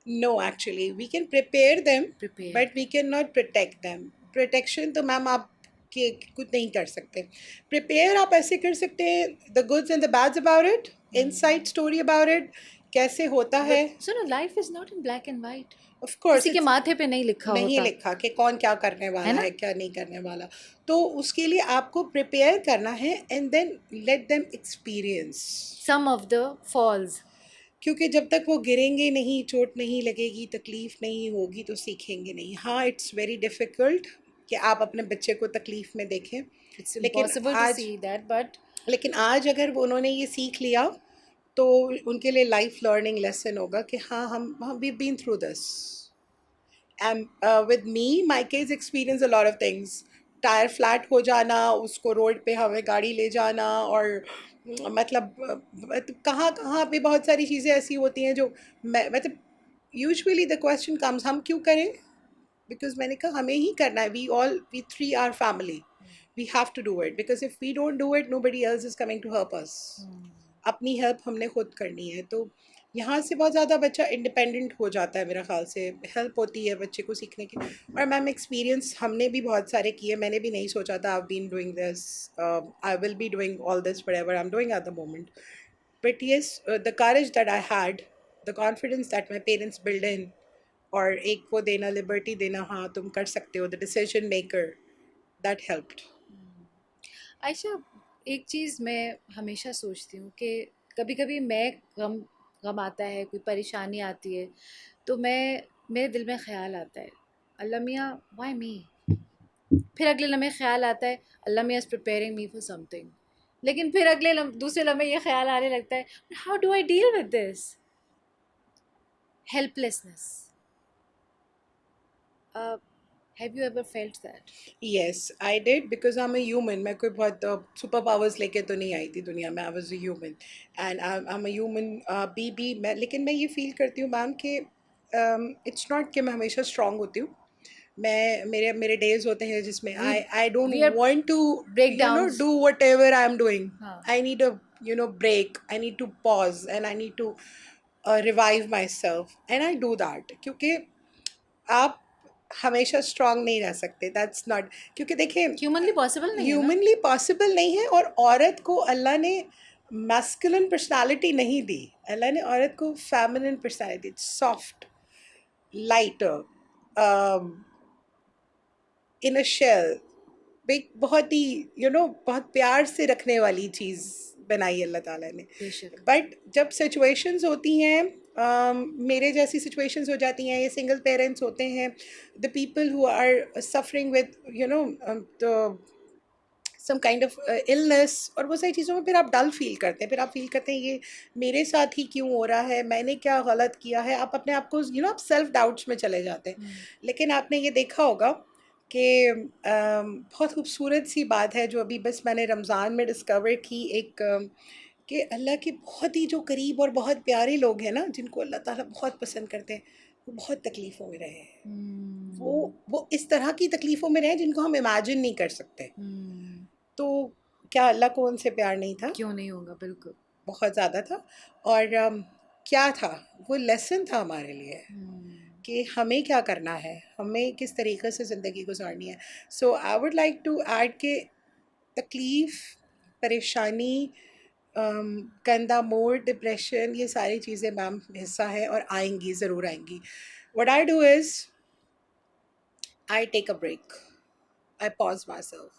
Speaker 2: No, actually we can prepare them
Speaker 1: Prepare.
Speaker 2: But we can not protect them. Protection तो मैम आप के कुछ नहीं कर सकते। प्रिपेयर आप ऐसे कर सकते हैं, the goods and the bads about it, inside story about it, कैसे होता है।
Speaker 1: But so no, life is not in black and white.
Speaker 2: Of course
Speaker 1: किसी के
Speaker 2: इट्स
Speaker 1: माथे पे नहीं लिखा
Speaker 2: नहीं
Speaker 1: होता,
Speaker 2: लिखा कि कौन क्या करने
Speaker 1: है
Speaker 2: वाला
Speaker 1: ना?
Speaker 2: है, क्या नहीं करने वाला। तो उसके लिए आपको प्रिपेयर करना है and then let them experience.
Speaker 1: Some of the falls.
Speaker 2: क्योंकि जब तक वो गिरेंगे नहीं, चोट नहीं लगेगी, तकलीफ़ नहीं होगी, तो सीखेंगे नहीं। हाँ, इट्स वेरी डिफ़िकल्ट कि आप अपने बच्चे को तकलीफ़ में देखें,
Speaker 1: It's
Speaker 2: लेकिन
Speaker 1: impossible to
Speaker 2: आज
Speaker 1: see that, but
Speaker 2: लेकिन आज अगर वो उन्होंने ये सीख लिया, तो उनके लिए लाइफ़ लर्निंग लेसन होगा कि हाँ, हम we been through this. And with me my kids experience a lot of things. Tyre flat हो जाना, उसको रोड पे हमें गाड़ी ले जाना, और मतलब कहाँ कहाँ पे बहुत सारी चीज़ें ऐसी होती हैं जो मैं मतलब यूजुअली द क्वेश्चन कम्स, हम क्यों करें? बिकॉज मैंने कहा हमें ही करना है। We three are family, we have to do it, because if we don't do it nobody else is coming to help us. अपनी हेल्प हमने खुद करनी है। तो यहाँ से बहुत ज़्यादा बच्चा इंडिपेंडेंट हो जाता है, मेरा ख़्याल से हेल्प होती है बच्चे को सीखने की। और मैम एक्सपीरियंस हमने भी बहुत सारे किए, मैंने भी नहीं सोचा था I been doing this, I will be doing all this whatever I am doing at the moment. But yes, the courage that I had, the confidence that my parents build in, और एक वो देना, लिबर्टी देना, हाँ तुम कर सकते हो, the decision maker, that helped.
Speaker 1: Ayesha, एक चीज़ मैं हमेशा सोचती हूँ कि कभी कभी मैं गम गम आता है, कोई परेशानी आती है, तो मेरे दिल में ख़्याल आता है, अल्लाह मियाँ, व्हाई मी? फिर अगले लम्हे ख़्याल आता है, अल्लाह मियाँ is preparing me for something. लेकिन फिर दूसरे लम्हे ये ख्याल आने लगता है, how do I deal with this helplessness? Have you ever felt that?
Speaker 2: Yes, I did because I'm a human. मैं कोई बहुत सुपर पावर्स लेके तो नहीं आई थी दुनिया में। I was a human and I am a human. बी मैं, लेकिन मैं ये फील करती हूँ मैम कि इट्स नॉट कि मैं हमेशा स्ट्रांग होती हूँ। मैं मेरे मेरे डेज होते हैं जिसमें
Speaker 1: we
Speaker 2: I don't
Speaker 1: we are
Speaker 2: want to
Speaker 1: breakdowns.
Speaker 2: Do whatever I am doing.
Speaker 1: हाँ.
Speaker 2: I need a break, I need to pause and I need to revive myself, and I do that. क्योंकि आप हमेशा स्ट्रांग नहीं रह सकते, दैट्स नॉट, क्योंकि देखिए
Speaker 1: ह्यूमनली पॉसिबल नहीं है ना.
Speaker 2: ह्यूमनली पॉसिबल नहीं है। और औरत को अल्लाह ने मैस्कुलिन पर्सनालिटी नहीं दी, अल्लाह ने औरत को feminine personality, soft, lighter, in a shell, एक बहुत ही बहुत प्यार से रखने वाली चीज़ बनाई अल्लाह ताला ने।
Speaker 1: बेशक.
Speaker 2: बट जब सिचुएशंस होती हैं, मेरे जैसी सिचुएशंस हो जाती हैं, ये सिंगल पेरेंट्स होते हैं, the people who are suffering with the some kind of illness, और वो सारी चीज़ों में फिर आप डल फील करते हैं, फिर आप फील करते हैं ये मेरे साथ ही क्यों हो रहा है, मैंने क्या गलत किया है। आप अपने आप को आप सेल्फ डाउट्स में चले जाते हैं। लेकिन आपने ये देखा होगा कि बहुत खूबसूरत सी बात है जो अभी बस मैंने रमज़ान में डिस्कवर की, एक कि अल्लाह के बहुत ही जो करीब और बहुत प्यारे लोग हैं ना, जिनको अल्लाह ताला बहुत पसंद करते हैं, वो बहुत तकलीफ़ों में रहे हैं। वो इस तरह की तकलीफ़ों में रहे जिनको हम इमेजिन नहीं कर सकते। तो क्या अल्लाह को उनसे प्यार नहीं था?
Speaker 1: क्यों नहीं होगा, बिल्कुल.
Speaker 2: बहुत ज़्यादा था। और क्या था वो लेसन था हमारे लिए कि हमें क्या करना है, हमें किस तरीके से ज़िंदगी गुजारनी है। So I would like to add के तकलीफ़, परेशानी, कंधा मोड़, डिप्रेशन, ये सारी चीज़ें मैम हिस्सा है और आएंगी, ज़रूर आएंगी। What I do is I take a break, I pause my self,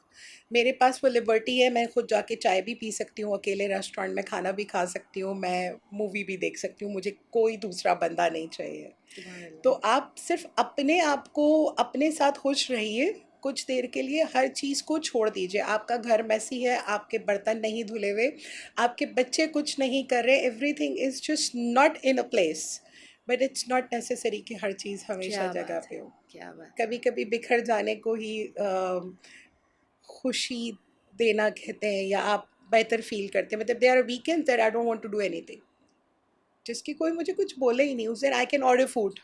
Speaker 2: मेरे पास वो लिबर्टी है, मैं खुद जाके चाय भी पी सकती हूँ, अकेले रेस्टोरेंट में खाना भी खा सकती हूँ, मैं मूवी भी देख सकती हूँ, मुझे कोई दूसरा बंदा नहीं चाहिए। तो आप सिर्फ अपने आप को अपने साथ खुश रहिए कुछ देर के लिए, हर चीज़ को छोड़ दीजिए। आपका घर मैसी है, आपके बर्तन नहीं धुले हुए, आपके बच्चे कुछ नहीं कर रहे, everything is just not in a place, but it's not necessary कि हर चीज़ हमेशा
Speaker 1: क्या
Speaker 2: जगह
Speaker 1: बात
Speaker 2: पे
Speaker 1: है,
Speaker 2: हो।
Speaker 1: क्या बात
Speaker 2: कभी कभी बिखर जाने को ही खुशी देना कहते हैं, या आप बेहतर फील करते हैं। मतलब they are weekend that I don't want to do anything, जिसकी कोई मुझे कुछ बोले ही नहीं, उस दिन I can order food,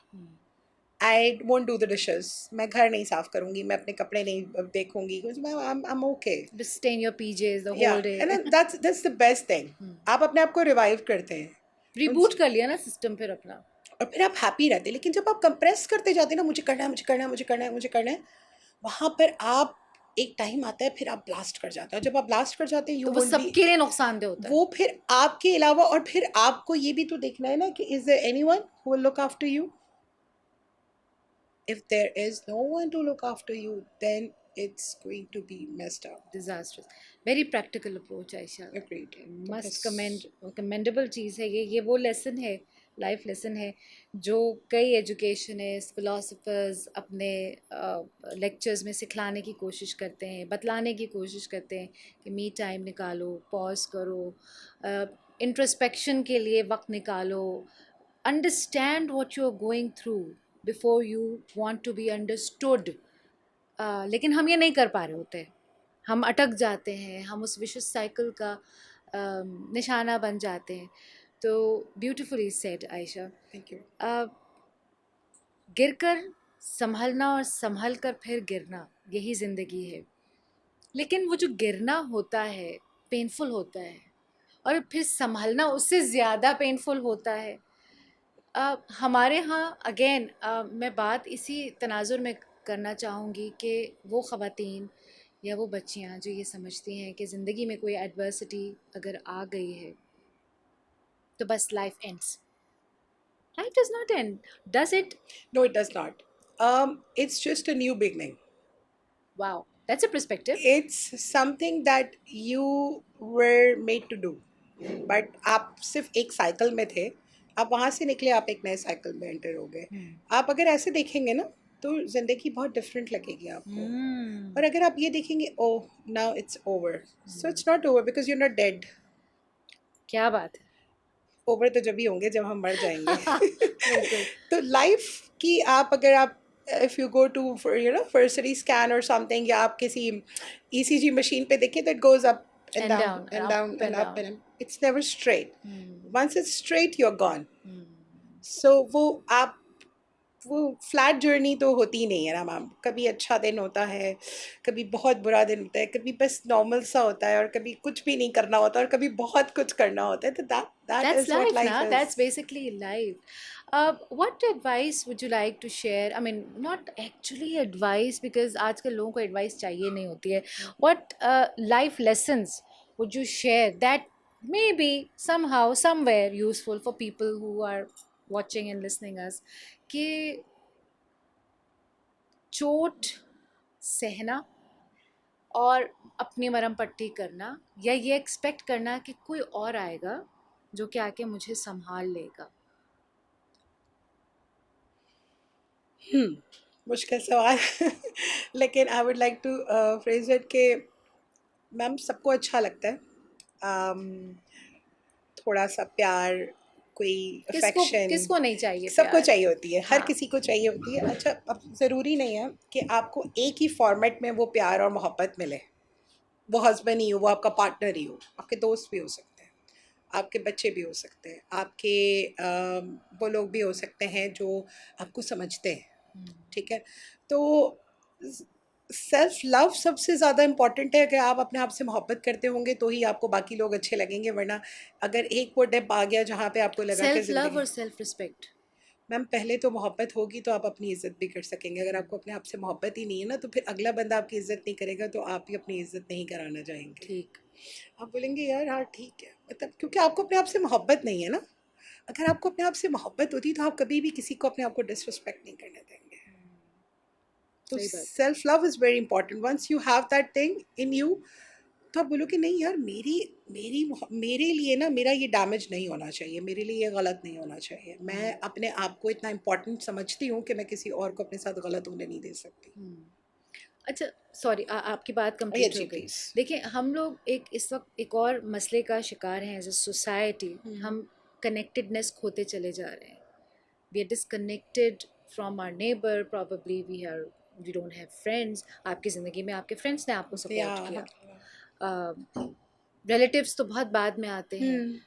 Speaker 2: I won't do the dishes, मैं घर नहीं साफ करूंगी, मैं अपने कपड़े नहीं देखूंगी कुछ, मैं I am okay.
Speaker 1: Just stay in your PJs the
Speaker 2: या
Speaker 1: whole day.
Speaker 2: And that's the best thing, आप अपने आप को रिवाइव करते हैं
Speaker 1: रिबूट कर लिया ना सिस्टम फिर अपना।
Speaker 2: और फिर आप हैप्पी रहते हैं। लेकिन जब आप कंप्रेस करते जाते हैं ना, मुझे करना है, मुझे करना है, मुझे करना है, मुझे करना है, वहाँ पर आप एक टाइम आता है फिर आप ब्लास्ट कर जाते हो। जब आप ब्लास्ट कर जाते हैं यू
Speaker 1: तो वो
Speaker 2: वोंट बी,
Speaker 1: सबके लिए नुकसानदेह होता है।
Speaker 2: वो फिर आपके अलावा, और फिर आपको ये भी तो देखना है ना कि is there anyone who will look after you. If there is no one to look after you, then it's going to be messed up.
Speaker 1: Disasters. Very practical approach Ayesha.
Speaker 2: Agreed. तो
Speaker 1: मस्ट
Speaker 2: बस
Speaker 1: कमेंडेबल चीज़ है ये वो लेसन है, लाइफ लेसन है, जो कई एजुकेशनिस्ट फिलोसफर्स अपने लेक्चर्स में सिखलाने की कोशिश करते हैं, बतलाने की कोशिश करते हैं कि मी टाइम निकालो, पॉज करो, इंट्रोस्पेक्शन के लिए वक्त निकालो, understand what you are going through before you want to be understood. लेकिन हम ये नहीं कर पा रहे होते, हम अटक जाते हैं, हम उस विशेष साइकिल का निशाना बन जाते हैं। तो beautifully said Ayesha.
Speaker 2: Thank you.
Speaker 1: गिरकर संभलना और संभल कर फिर गिरना, यही ज़िंदगी है। लेकिन वो जो गिरना होता है पेनफुल होता है, और फिर संभलना उससे ज़्यादा पेनफुल होता है। हमारे यहाँ अगेन मैं बात इसी तनाजुर में करना चाहूँगी कि वो ख़वातीन या वो बच्चियाँ जो ये समझती हैं कि ज़िंदगी में कोई एडवर्सिटी अगर आ गई है तो बस life ends. Life does not and, does it?
Speaker 2: No, it does not. It's just a new beginning.
Speaker 1: Wow, that's a perspective.
Speaker 2: It's something that you were made to do. But आप सिर्फ एक साइकिल में थे, आप वहाँ से निकले, आप एक नए साइकिल में एंटर हो गए। आप अगर ऐसे देखेंगे ना तो ज़िंदगी बहुत डिफरेंट लगेगी आपको। और अगर आप ये देखेंगे, oh now it's over, so it's not over because you are not dead.
Speaker 1: क्या बात है।
Speaker 2: ओवर तो जब भी होंगे जब हम मर जाएंगे।
Speaker 1: बिल्कुल।
Speaker 2: तो लाइफ की आप अगर आप if you go to you know फर्सरी स्कैन और समथिंग, या आप किसी ईसीजी मशीन पे देखें, that goes up and
Speaker 1: And
Speaker 2: down
Speaker 1: down, and
Speaker 2: and
Speaker 1: up
Speaker 2: down
Speaker 1: and
Speaker 2: and up
Speaker 1: down.
Speaker 2: And it's never straight. Once it's straight you are gone. So वो फ्लैट जर्नी तो होती ही नहीं है ना मैम। कभी अच्छा दिन होता है, कभी बहुत बुरा दिन होता है, कभी बस नॉर्मल सा होता है, और कभी कुछ भी नहीं करना होता, और कभी बहुत कुछ करना होता है। तो that
Speaker 1: That's
Speaker 2: is what
Speaker 1: life,
Speaker 2: life
Speaker 1: na?
Speaker 2: is.
Speaker 1: That's basically life. What advice would you like to share? I mean, not actually advice, because आजकल लोगों को advice चाहिए नहीं होती है. What life lessons would you share that may be somehow, somewhere useful for people who are watching and listening us? कि चोट सहना और अपनी मरहम पट्टी करना, या ये एक्सपेक्ट करना कि कोई और आएगा जो कि आके मुझे संभाल लेगा।
Speaker 2: मुश्किल सवाल। लेकिन I would like to phrase it के मैम सबको अच्छा लगता है थोड़ा सा प्यार, कोई
Speaker 1: किसको
Speaker 2: अफेक्शन
Speaker 1: किसको नहीं चाहिए
Speaker 2: सबको
Speaker 1: प्यार।
Speaker 2: चाहिए होती है, हर
Speaker 1: हाँ।
Speaker 2: किसी को चाहिए होती है। अच्छा, अब ज़रूरी नहीं है कि आपको एक ही फॉर्मेट में वो प्यार और मोहब्बत मिले। वो हस्बैंड ही हो, वो आपका पार्टनर ही हो, आपके दोस्त भी हो सकते हैं, आपके बच्चे भी हो सकते हैं, आपके वो लोग भी हो सकते हैं जो आपको समझते हैं। ठीक है, तो सेल्फ लव सबसे ज़्यादा इम्पॉर्टेंट है। अगर आप अपने आप से मोहब्बत करते होंगे तो ही आपको बाकी लोग अच्छे लगेंगे, वरना अगर एक वो डेप आ गया जहाँ पे आपको लगा कि
Speaker 1: सेल्फ लव
Speaker 2: ज़िंदगी,
Speaker 1: और सेल्फ रिस्पेक्ट।
Speaker 2: मैम पहले तो मोहब्बत होगी तो आप अपनी इज़्ज़त भी कर सकेंगे। अगर आपको अपने आप से मोहब्बत ही नहीं है ना, तो फिर अगला बंदा आपकी इज़्ज़त नहीं करेगा तो आप भी अपनी इज़्ज़त नहीं कराना चाहेंगे।
Speaker 1: ठीक।
Speaker 2: आप बोलेंगे यार हाँ ठीक है, मतलब क्योंकि आपको अपने आप से मोहब्बत नहीं है ना। अगर आपको अपने आप से मोहब्बत होती तो आप कभी भी किसी को अपने आप को डिसरिस्पेक्ट नहीं करने देंगे। तो
Speaker 3: सही बात।
Speaker 2: Self love is very important. Once you have that thing in you, तो आप बोलो कि नहीं यार, मेरी मेरी मेरे लिए ना मेरा ये डैमेज नहीं होना चाहिए, मेरे लिए ये गलत नहीं होना चाहिए। मैं अपने आप को इतना इम्पोर्टेंट समझती हूँ कि मैं किसी और को अपने साथ गलत होने नहीं दे सकती।
Speaker 3: अच्छा, सॉरी, आपकी बात
Speaker 2: या
Speaker 3: कंप्लीट
Speaker 2: जी
Speaker 3: हो गई।
Speaker 2: प्लीज।
Speaker 3: देखिए, हम लोग इस वक्त एक और मसले का शिकार हैं एज अ सोसाइटी। हम कनेक्टेडनेस खोते चले जा रहे हैं। We are disconnected from our neighbour, probably we don't have friends. आपकी ज़िंदगी में आपके फ्रेंड्स ने आपको
Speaker 2: या
Speaker 3: सपोर्ट किया, रिलेटिव्स तो बहुत बाद में आते हैं।
Speaker 2: हम्म।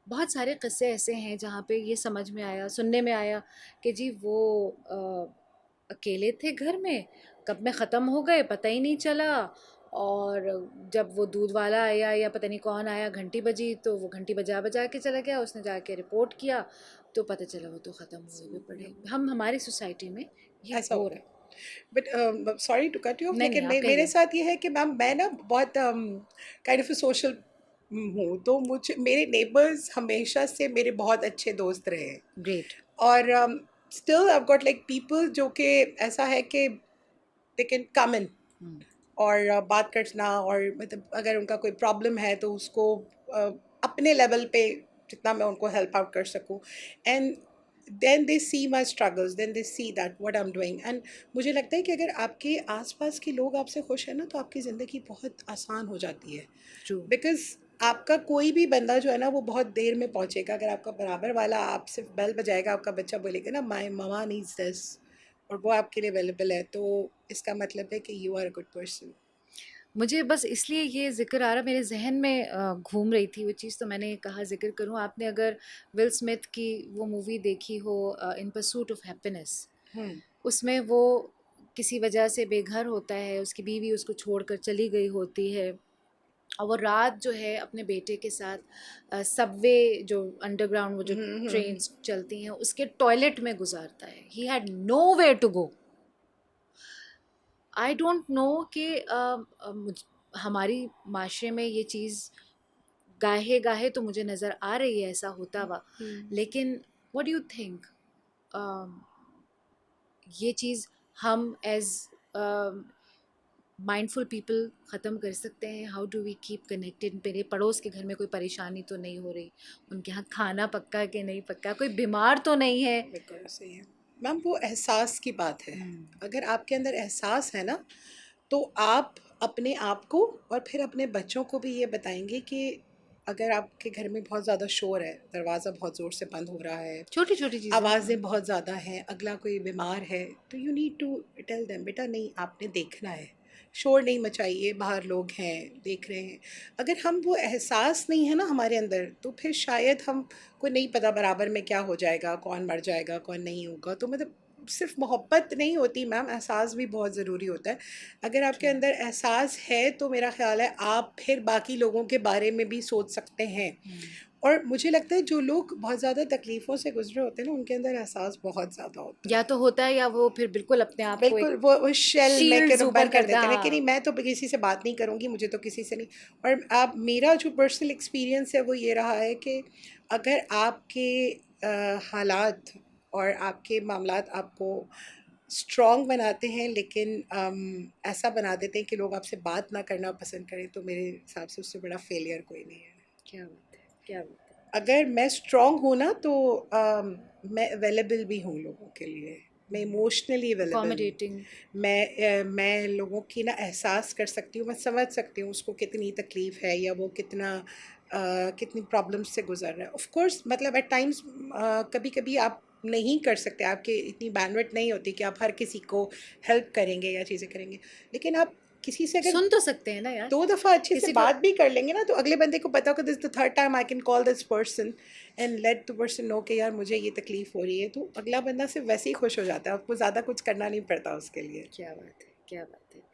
Speaker 3: बहुत सारे किस्से ऐसे हैं जहाँ पे ये समझ में आया, सुनने में आया कि जी वो अकेले थे घर में, कब में ख़त्म हो गए पता ही नहीं चला। और जब वो दूध वाला आया या पता नहीं कौन आया, घंटी बजी तो वो घंटी बजा बजा के चला गया, उसने जाके रिपोर्ट किया तो पता चला वो तो ख़त्म हुए भी पड़े। हम हमारी सोसाइटी में ये
Speaker 2: ऐसा
Speaker 3: हो
Speaker 2: होता
Speaker 3: रहा
Speaker 2: है।
Speaker 3: है।
Speaker 2: But sorry to cut you off,
Speaker 3: नहीं नहीं,
Speaker 2: लेकिन
Speaker 3: आप
Speaker 2: मेरे
Speaker 3: कहिए।
Speaker 2: साथ ये है कि मैम मैं ना बहुत काइंड ऑफ सोशल हूँ, तो मुझे मेरे नेबर्स हमेशा से मेरे बहुत अच्छे दोस्त रहे हैं।
Speaker 3: ग्रेट।
Speaker 2: और still I got like people जो कि ऐसा है कि दे कैन कम इन और बात करना, और मतलब अगर उनका कोई प्रॉब्लम है तो उसको अपने लेवल पे जितना मैं उनको हेल्प आउट कर सकूं, and then they see my struggles, then they see that what I am doing. And मुझे लगता है कि अगर आपके आसपास के लोग आपसे खुश हैं ना, तो आपकी ज़िंदगी बहुत आसान हो जाती है।
Speaker 3: ट्रू।
Speaker 2: बिकॉज आपका कोई भी बंदा जो है ना वो बहुत देर में पहुंचेगा। अगर आपका बराबर वाला आप सिर्फ बेल बजाएगा, आपका बच्चा बोलेगा ना माई ममा नीड्स दिस, और वो आपके लिए अवेलेबल है, तो इसका मतलब है कि you are a good person.
Speaker 3: मुझे बस इसलिए ये ज़िक्र आ रहा, मेरे ज़हन में घूम रही थी वो चीज़, तो मैंने कहा ज़िक्र करूँ। आपने अगर विल स्मिथ की वो मूवी देखी हो, इन परसूट ऑफ हैप्पीनेस,
Speaker 2: हम्म।
Speaker 3: उसमें वो किसी वजह से बेघर होता है, उसकी बीवी उसको छोड़कर चली गई होती है, और वो रात जो है अपने बेटे के साथ सबवे, जो अंडरग्राउंड वो जो ट्रेन्स चलती हैं, उसके टॉयलेट में गुजारता है। He had nowhere to go. I don't know कि हमारी माशरे में ये चीज़ गाहे गाहे तो मुझे नज़र आ रही है ऐसा होता हुआ, लेकिन व्हाट डू यू थिंक, ये चीज़ हम एज माइंडफुल पीपल ख़त्म कर सकते हैं? How do we keep connected? मेरे पड़ोस के घर में कोई परेशानी तो नहीं हो रही, उनके यहाँ खाना पक्का कि नहीं पक्का, कोई बीमार तो नहीं है?
Speaker 2: बिल्कुल सही है मैम, वो एहसास की बात है। अगर आपके अंदर एहसास है ना, तो आप अपने आप को और फिर अपने बच्चों को भी ये बताएंगे कि अगर आपके घर में बहुत ज़्यादा शोर है, दरवाज़ा बहुत ज़ोर से बंद हो रहा है,
Speaker 3: छोटी छोटी चीज़ें।
Speaker 2: आवाज़ें बहुत ज़्यादा हैं, अगला कोई बीमार है, तो you need to tell them बेटा नहीं, आपने देखना है, शोर नहीं मचाइए, बाहर लोग हैं देख रहे हैं। अगर हम वो एहसास नहीं है ना हमारे अंदर, तो फिर शायद हम को नहीं पता बराबर में क्या हो जाएगा, कौन मर जाएगा कौन नहीं होगा। तो मतलब सिर्फ मोहब्बत नहीं होती मैम, एहसास भी बहुत ज़रूरी होता है। अगर आपके अंदर एहसास है तो मेरा ख्याल है आप फिर बाकी लोगों के बारे में भी सोच सकते हैं। और मुझे लगता है जो लोग बहुत ज़्यादा तकलीफ़ों से गुजरे होते हैं ना, उनके अंदर एहसास बहुत ज़्यादा होता
Speaker 3: या
Speaker 2: है।
Speaker 3: तो होता है या वो फिर बिल्कुल अपने आप को एक
Speaker 2: बिल्कुल, वो शेल में
Speaker 3: शील्ड्स
Speaker 2: कर
Speaker 3: ऊपर
Speaker 2: बंद कर
Speaker 3: कर दे।
Speaker 2: देते हैं ना कि नहीं,
Speaker 3: हाँ।
Speaker 2: मैं तो किसी से बात नहीं करूँगी, मुझे तो किसी से नहीं। और आप, मेरा जो पर्सनल एक्सपीरियंस है वो ये रहा है कि अगर आपके हालात और आपके मामलात आपको स्ट्रॉन्ग बनाते हैं, लेकिन ऐसा बना देते हैं कि लोग आपसे बात ना करना पसंद करें, तो मेरे हिसाब से उससे बड़ा फेलियर कोई नहीं है।
Speaker 3: क्या बात है, क्या बात है।
Speaker 2: अगर मैं स्ट्रॉन्ग हूँ ना, तो मैं अवेलेबल भी हूँ लोगों के लिए, मैं इमोशनली अवेलेबल हूँ।
Speaker 3: अकोमोडेटिंग।
Speaker 2: मैं लोगों की ना एहसास कर सकती हूँ, मैं समझ सकती हूँ उसको कितनी तकलीफ़ है, या वो कितना कितनी प्रॉब्लम्स से गुजर रहा है। ऑफ कोर्स मतलब एट टाइम्स कभी कभी आप नहीं कर सकते, आपके इतनी बैंडविड्थ नहीं होती कि आप हर किसी को हेल्प करेंगे या चीज़ें करेंगे, लेकिन आप किसी से अगर
Speaker 3: सुन तो सकते हैं ना यार,
Speaker 2: 2 दफ़ा अच्छे से
Speaker 3: किसी को।
Speaker 2: बात भी कर लेंगे ना, तो अगले बंदे को पता होगा this the third time I can call this person and let the person know कि यार मुझे ये तकलीफ़ हो रही है, तो अगला बंदा सिर्फ वैसे ही खुश हो जाता है, आपको ज़्यादा कुछ करना नहीं पड़ता उसके लिए।
Speaker 3: क्या बात है, क्या बात है।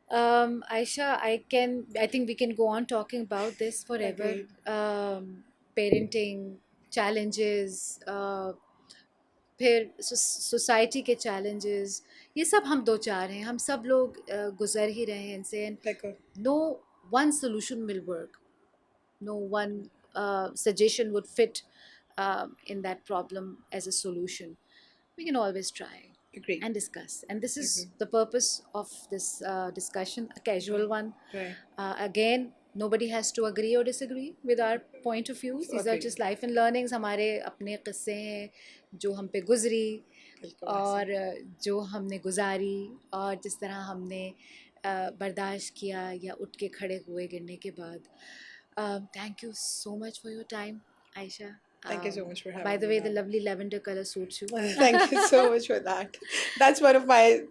Speaker 3: Aisha, I think we can go on talking about this forever.
Speaker 2: Agreed.
Speaker 3: Parenting challenges, फिर सोसाइटी के चैलेंजेस, ये सब हम दो चार हैं, हम सब लोग गुजर ही रहे हैं इनसे।
Speaker 2: Like,
Speaker 3: no one solution will work, no one suggestion would fit in that problem as a solution. We can always try.
Speaker 2: Agree.
Speaker 3: and discuss. And this is the purpose of this discussion, a casual one.
Speaker 2: Right.
Speaker 3: Again, nobody has to agree or disagree with our point of views. These are
Speaker 2: Agreed.
Speaker 3: just life and learnings. हमारे अपने किस्से हैं जो हम पे गुजरी
Speaker 2: बिल्कुल
Speaker 3: और जो हमने गुजारी और जिस तरह हमने बर्दाश्त किया या उठ के खड़े हुए गिरने के बाद. Thank you so much for your time, Aisha.
Speaker 2: Thank you so much for having
Speaker 3: By the
Speaker 2: me,
Speaker 3: way, the
Speaker 2: ma'am.
Speaker 3: lovely lavender color suits you.
Speaker 2: Thank you so much for that. That's one of my,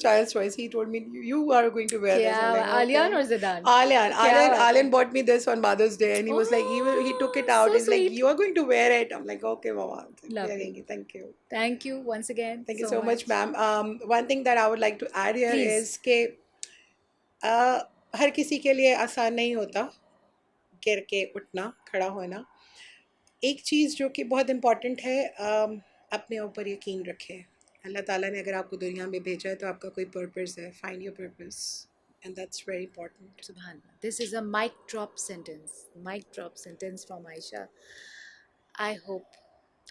Speaker 2: child's choice. He told me you are going to wear this. I'm
Speaker 3: क्या
Speaker 2: like,
Speaker 3: Alian
Speaker 2: okay.
Speaker 3: or Zidan?
Speaker 2: Alian.
Speaker 3: क्या
Speaker 2: Alian,
Speaker 3: बात है?
Speaker 2: Alian bought me this on Mother's Day, and he was like, he took it
Speaker 3: Oh,
Speaker 2: out.
Speaker 3: so
Speaker 2: He's like,
Speaker 3: sweet.
Speaker 2: you are going to wear it. I'm like, okay, Mama.
Speaker 3: Lovely.
Speaker 2: Wearing it. Thank you.
Speaker 3: Thank you once again.
Speaker 2: Thank you so much, ma'am. One thing that I would like to add here
Speaker 3: Please.
Speaker 2: is कि हर किसी के लिए आसान नहीं होता गिर के उठना, खड़ा होना. एक चीज़ जो कि बहुत इम्पॉर्टेंट है, अपने ऊपर यकीन रखें. अल्लाह ताला ने अगर आपको दुनिया में भेजा है तो आपका कोई पर्पस है. Find your purpose, and that's very important.
Speaker 3: Subhanallah. This is a mic drop sentence. Mic drop sentence from Aisha. I hope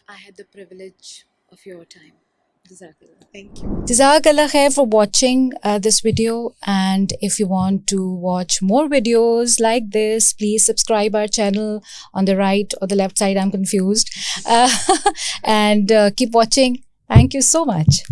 Speaker 3: I had the privilege of your time. Jazakallah.
Speaker 2: Thank you.
Speaker 1: Jazakallah khair for watching this video, and if you want to watch more videos like this, please subscribe our channel on the right or the left side. I'm confused. And keep watching. Thank you so much.